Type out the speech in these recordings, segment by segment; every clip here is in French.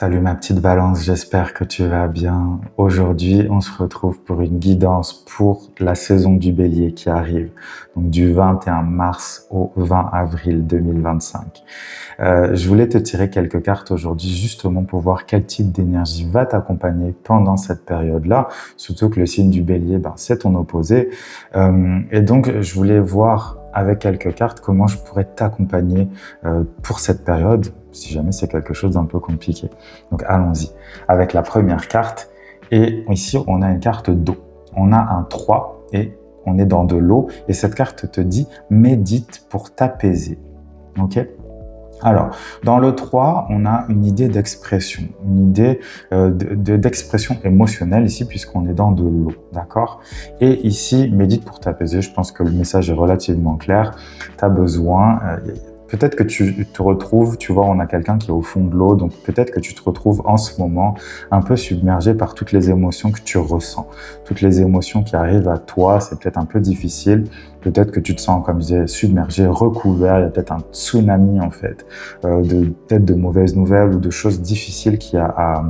Salut ma petite Balance, j'espère que tu vas bien. Aujourd'hui, on se retrouve pour une guidance pour la saison du Bélier qui arrive, donc du 21 mars au 20 avril 2025. Je voulais te tirer quelques cartes aujourd'hui justement pour voir quel type d'énergie va t'accompagner pendant cette période-là, surtout que le signe du Bélier, c'est ton opposé. Et donc, je voulais voir avec quelques cartes comment je pourrais t'accompagner pour cette période, si jamais c'est quelque chose d'un peu compliqué. Donc allons-y avec la première carte. Et ici, on a une carte d'eau. On a un 3 et on est dans de l'eau. Et cette carte te dit « médite pour t'apaiser ». Ok ? Alors, dans le 3, on a une idée d'expression, une idée d'expression émotionnelle ici, puisqu'on est dans de l'eau, d'accord? Et ici, médite pour t'apaiser, je pense que le message est relativement clair. Tu as besoin, peut-être que tu te retrouves, tu vois, on a quelqu'un qui est au fond de l'eau, donc peut-être que tu te retrouves en ce moment un peu submergé par toutes les émotions que tu ressens, toutes les émotions qui arrivent à toi, c'est peut-être un peu difficile. Peut-être que tu te sens, comme je disais, submergé, recouvert. Il y a peut-être un tsunami, en fait, peut-être de mauvaises nouvelles ou de choses difficiles qu'il y a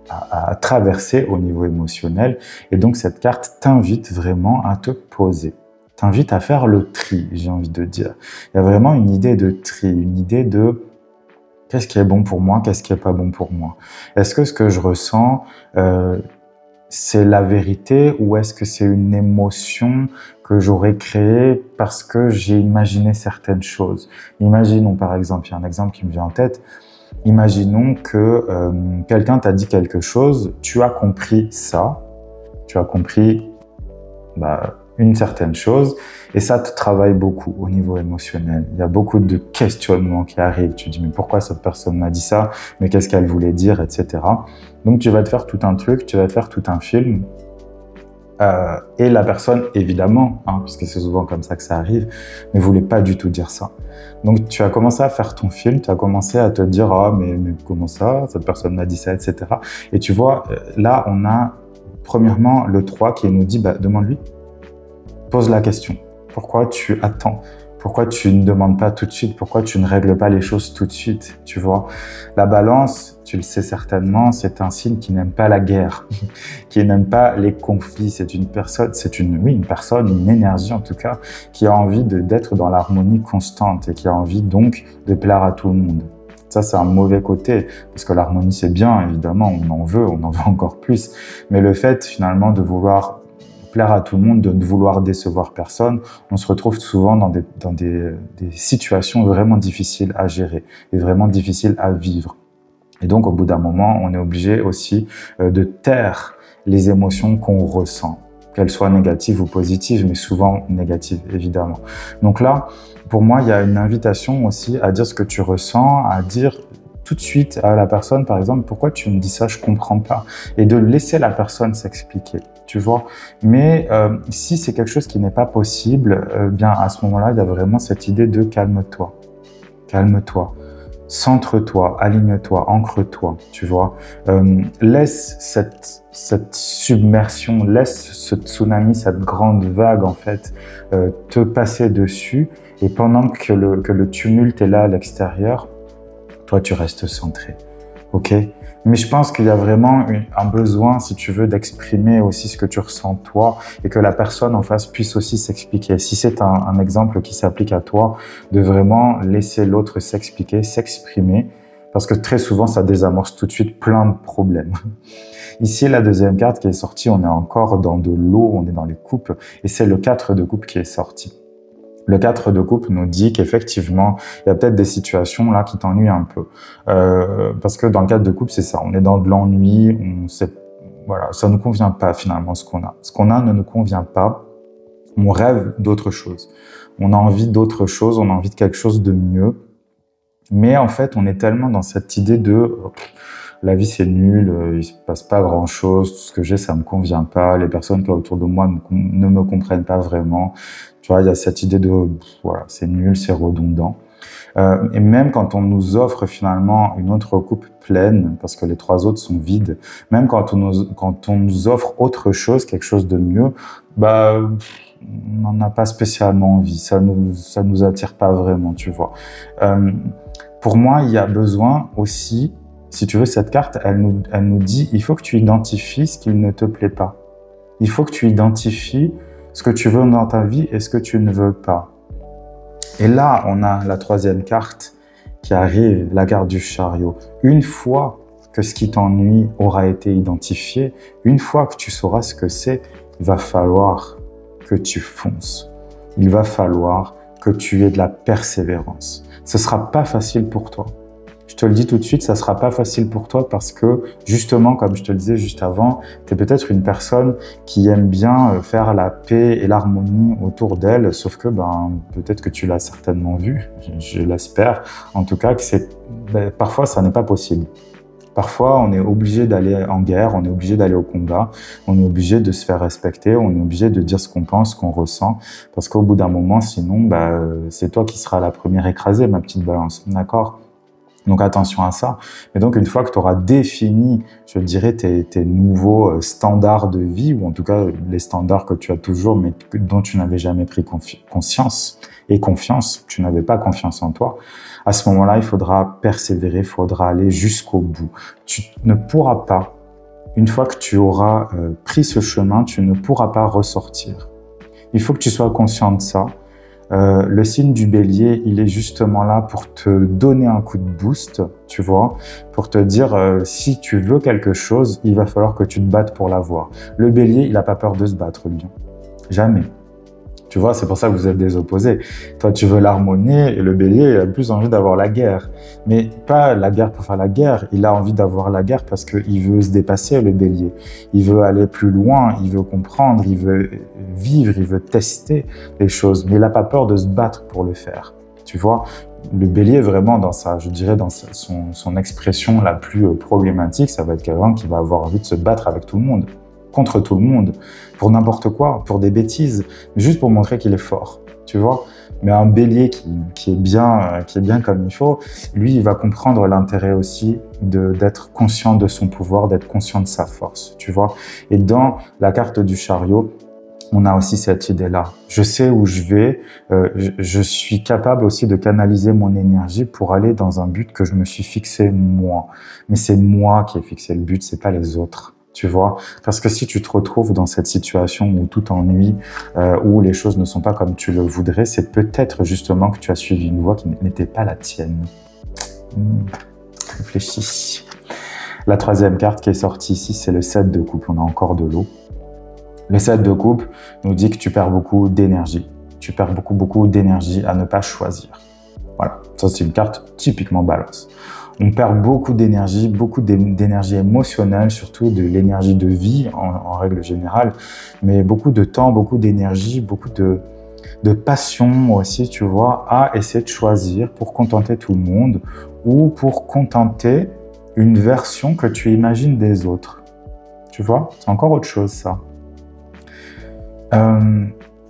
à traverser au niveau émotionnel. Et donc, cette carte t'invite vraiment à te poser. T'invite à faire le tri, j'ai envie de dire. Il y a vraiment une idée de tri, une idée de qu'est-ce qui est bon pour moi, qu'est-ce qui est pas bon pour moi. Est-ce que ce que je ressens, c'est la vérité ou est-ce que c'est une émotion que j'aurais créée parce que j'ai imaginé certaines choses? Imaginons par exemple, il y a un exemple qui me vient en tête, imaginons que quelqu'un t'a dit quelque chose, tu as compris ça, tu as compris une certaine chose et ça te travaille beaucoup au niveau émotionnel. Il y a beaucoup de questionnements qui arrivent. Tu te dis mais pourquoi cette personne m'a dit ça? Mais qu'est-ce qu'elle voulait dire, etc. Donc tu vas te faire tout un truc, tu vas te faire tout un film et la personne évidemment, puisque c'est souvent comme ça que ça arrive, ne voulait pas du tout dire ça. Donc tu as commencé à faire ton film, tu as commencé à te dire mais comment ça? Cette personne m'a dit ça, etc. Et tu vois, là on a premièrement le 3 qui nous dit demande-lui. Pose la question. Pourquoi tu attends? Pourquoi tu ne demandes pas tout de suite? Pourquoi tu ne règles pas les choses tout de suite? Tu vois, la Balance, tu le sais certainement, c'est un signe qui n'aime pas la guerre, qui n'aime pas les conflits. C'est une personne, une énergie en tout cas, qui a envie d'être dans l'harmonie constante et qui a envie donc de plaire à tout le monde. Ça, c'est un mauvais côté, parce que l'harmonie, c'est bien, évidemment, on en veut encore plus. Mais le fait, finalement, de vouloir plaire à tout le monde, de ne vouloir décevoir personne, on se retrouve souvent dans des situations vraiment difficiles à gérer et vraiment difficiles à vivre. Et donc, au bout d'un moment, on est obligé aussi de taire les émotions qu'on ressent, qu'elles soient négatives ou positives, mais souvent négatives, évidemment. Donc là, pour moi, il y a une invitation aussi à dire ce que tu ressens, à dire tout de suite à la personne, par exemple, pourquoi tu me dis ça, je comprends pas, et de laisser la personne s'expliquer, tu vois. Mais si c'est quelque chose qui n'est pas possible, bien à ce moment-là, il y a vraiment cette idée de calme-toi, calme-toi, centre-toi, aligne-toi, ancre-toi, tu vois. Laisse cette submersion, laisse ce tsunami, cette grande vague en fait, te passer dessus, et pendant que le tumulte est là à l'extérieur, toi, tu restes centré, ok? Mais je pense qu'il y a vraiment un besoin, si tu veux, d'exprimer aussi ce que tu ressens toi et que la personne en face puisse aussi s'expliquer. Si c'est un exemple qui s'applique à toi, de vraiment laisser l'autre s'expliquer, s'exprimer, parce que très souvent, ça désamorce tout de suite plein de problèmes. Ici, la deuxième carte qui est sortie, on est encore dans de l'eau, on est dans les coupes, et c'est le 4 de coupe qui est sorti. Le 4 de coupe nous dit qu'effectivement, il y a peut-être des situations là qui t'ennuient un peu. Parce que dans le 4 de coupe, c'est ça, on est dans de l'ennui, ça ne convient pas finalement ce qu'on a. Ce qu'on a ne nous convient pas, on rêve d'autre chose. On a envie d'autre chose, on a envie de quelque chose de mieux. Mais en fait, on est tellement dans cette idée de la vie c'est nul, il se passe pas grand chose, tout ce que j'ai ça me convient pas, les personnes qui sont autour de moi ne me comprennent pas vraiment. Tu vois, il y a cette idée de c'est nul, c'est redondant. Et même quand on nous offre finalement une autre coupe pleine, parce que les 3 autres sont vides, même quand on nous offre autre chose, quelque chose de mieux, on n'en a pas spécialement envie. Ça nous attire pas vraiment, tu vois. Pour moi, il y a besoin aussi, Si tu veux, cette carte, elle nous dit, il faut que tu identifies ce qui ne te plaît pas. Il faut que tu identifies ce que tu veux dans ta vie et ce que tu ne veux pas. Et là, on a la troisième carte qui arrive, la carte du chariot. Une fois que ce qui t'ennuie aura été identifié, une fois que tu sauras ce que c'est, il va falloir que tu fonces. Il va falloir que tu aies de la persévérance. Ce ne sera pas facile pour toi. Je te le dis tout de suite, ça ne sera pas facile pour toi parce que, justement, comme je te le disais juste avant, tu es peut-être une personne qui aime bien faire la paix et l'harmonie autour d'elle, sauf que peut-être que tu l'as certainement vu, je l'espère, en tout cas, que parfois ça n'est pas possible. Parfois, on est obligé d'aller en guerre, on est obligé d'aller au combat, on est obligé de se faire respecter, on est obligé de dire ce qu'on pense, ce qu'on ressent, parce qu'au bout d'un moment, sinon, c'est toi qui seras la première écrasée, ma petite balance, d'accord ? Donc attention à ça. Et donc une fois que tu auras défini, je dirais, tes nouveaux standards de vie, ou en tout cas les standards que tu as toujours, mais dont tu n'avais jamais pris conscience et confiance, tu n'avais pas confiance en toi, à ce moment-là, il faudra persévérer, il faudra aller jusqu'au bout. Tu ne pourras pas, une fois que tu auras pris ce chemin, tu ne pourras pas ressortir. Il faut que tu sois conscient de ça. Le signe du bélier, il est justement là pour te donner un coup de boost, tu vois, pour te dire si tu veux quelque chose, il va falloir que tu te battes pour l'avoir. Le bélier, il n'a pas peur de se battre, lui. Jamais. Tu vois, c'est pour ça que vous êtes des opposés. Toi, tu veux l'harmonie et le bélier il a plus envie d'avoir la guerre. Mais pas la guerre pour faire la guerre. Il a envie d'avoir la guerre parce qu'il veut se dépasser, le bélier. Il veut aller plus loin, il veut comprendre, il veut vivre, il veut tester les choses. Mais il n'a pas peur de se battre pour le faire. Tu vois, le bélier, vraiment, dans son expression la plus problématique, ça va être quelqu'un qui va avoir envie de se battre avec tout le monde. Contre tout le monde, pour n'importe quoi, pour des bêtises, juste pour montrer qu'il est fort, tu vois. Mais un bélier qui est bien comme il faut, lui, il va comprendre l'intérêt aussi d'être conscient de son pouvoir, d'être conscient de sa force, tu vois. Et dans la carte du chariot, on a aussi cette idée-là. Je sais où je vais, je suis capable aussi de canaliser mon énergie pour aller dans un but que je me suis fixé moi. Mais c'est moi qui ai fixé le but, c'est pas les autres. Tu vois, parce que si tu te retrouves dans cette situation où tout t'ennuie, où les choses ne sont pas comme tu le voudrais, c'est peut-être justement que tu as suivi une voie qui n'était pas la tienne. Réfléchis. La troisième carte qui est sortie ici, c'est le 7 de coupe. On a encore de l'eau. Le 7 de coupe nous dit que tu perds beaucoup d'énergie. Tu perds beaucoup d'énergie à ne pas choisir. Voilà, ça c'est une carte typiquement balance. On perd beaucoup d'énergie émotionnelle, surtout de l'énergie de vie en règle générale, mais beaucoup de temps, beaucoup d'énergie, beaucoup de passion aussi, tu vois, à essayer de choisir pour contenter tout le monde ou pour contenter une version que tu imagines des autres. Tu vois, c'est encore autre chose ça.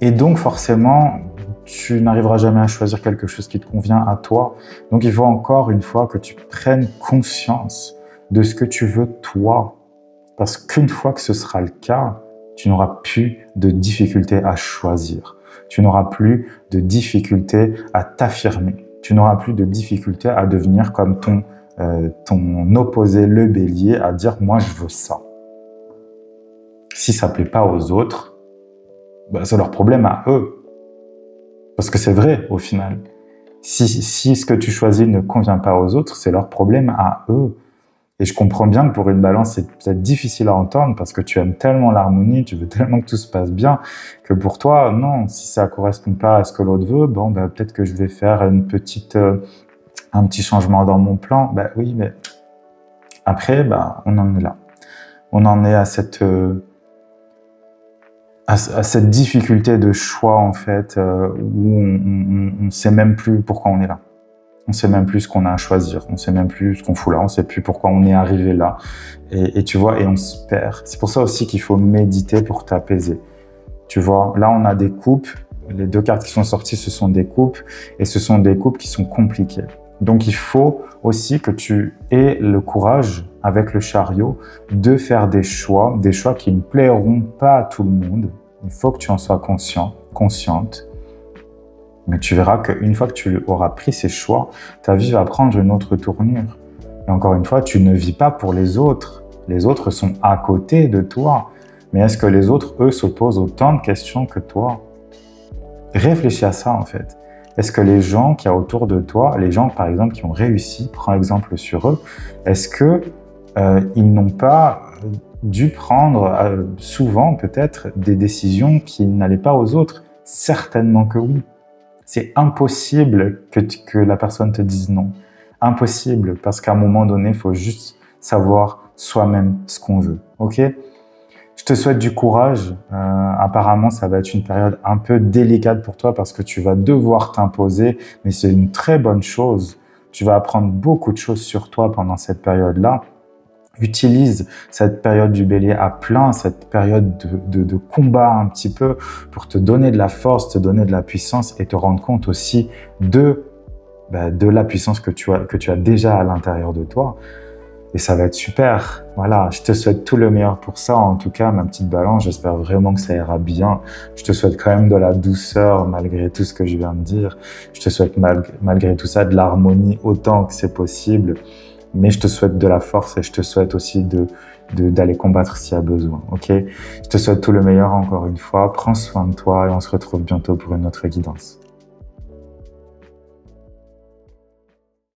Et donc forcément, tu n'arriveras jamais à choisir quelque chose qui te convient à toi. Donc il faut encore une fois que tu prennes conscience de ce que tu veux toi. Parce qu'une fois que ce sera le cas, tu n'auras plus de difficulté à choisir. Tu n'auras plus de difficulté à t'affirmer. Tu n'auras plus de difficulté à devenir comme ton opposé, le bélier, à dire « moi je veux ça ». Si ça ne plaît pas aux autres, c'est leur problème à eux. Parce que c'est vrai, au final. Si ce que tu choisis ne convient pas aux autres, c'est leur problème à eux. Et je comprends bien que pour une balance, c'est peut-être difficile à entendre parce que tu aimes tellement l'harmonie, tu veux tellement que tout se passe bien, que pour toi, non, si ça ne correspond pas à ce que l'autre veut, peut-être que je vais faire un petit changement dans mon plan. Oui, mais après, on en est là. On en est à cette difficulté de choix, en fait, où on ne sait même plus pourquoi on est là. On ne sait même plus ce qu'on a à choisir. On ne sait même plus ce qu'on fout là. On ne sait plus pourquoi on est arrivé là. Et tu vois, et on se perd. C'est pour ça aussi qu'il faut méditer pour t'apaiser. Tu vois, là, on a des coupes. Les deux cartes qui sont sorties, ce sont des coupes. Et ce sont des coupes qui sont compliquées. Donc, il faut aussi que tu aies le courage, avec le chariot, de faire des choix qui ne plairont pas à tout le monde. Il faut que tu en sois conscient, consciente. Mais tu verras qu'une fois que tu auras pris ces choix, ta vie va prendre une autre tournure. Et encore une fois, tu ne vis pas pour les autres. Les autres sont à côté de toi. Mais est-ce que les autres, eux, se posent autant de questions que toi? Réfléchis à ça, en fait. Est-ce que les gens qui y a autour de toi, les gens, par exemple, qui ont réussi, prends exemple sur eux, est-ce que ils n'ont pas dû prendre souvent, peut-être, des décisions qui n'allaient pas aux autres? Certainement que oui. C'est impossible que la personne te dise non. Impossible, parce qu'à un moment donné, il faut juste savoir soi-même ce qu'on veut. Ok? Je te souhaite du courage. Apparemment, ça va être une période un peu délicate pour toi parce que tu vas devoir t'imposer, mais c'est une très bonne chose. Tu vas apprendre beaucoup de choses sur toi pendant cette période-là. Utilise cette période du bélier à plein, cette période de combat un petit peu pour te donner de la force, te donner de la puissance et te rendre compte aussi de la puissance que tu as déjà à l'intérieur de toi. Et ça va être super. Voilà, je te souhaite tout le meilleur pour ça. En tout cas, ma petite balance, j'espère vraiment que ça ira bien. Je te souhaite quand même de la douceur malgré tout ce que je viens de dire. Je te souhaite malgré tout ça de l'harmonie autant que c'est possible. Mais je te souhaite de la force et je te souhaite aussi d'aller combattre s'il y a besoin. Ok? Je te souhaite tout le meilleur encore une fois. Prends soin de toi et on se retrouve bientôt pour une autre guidance.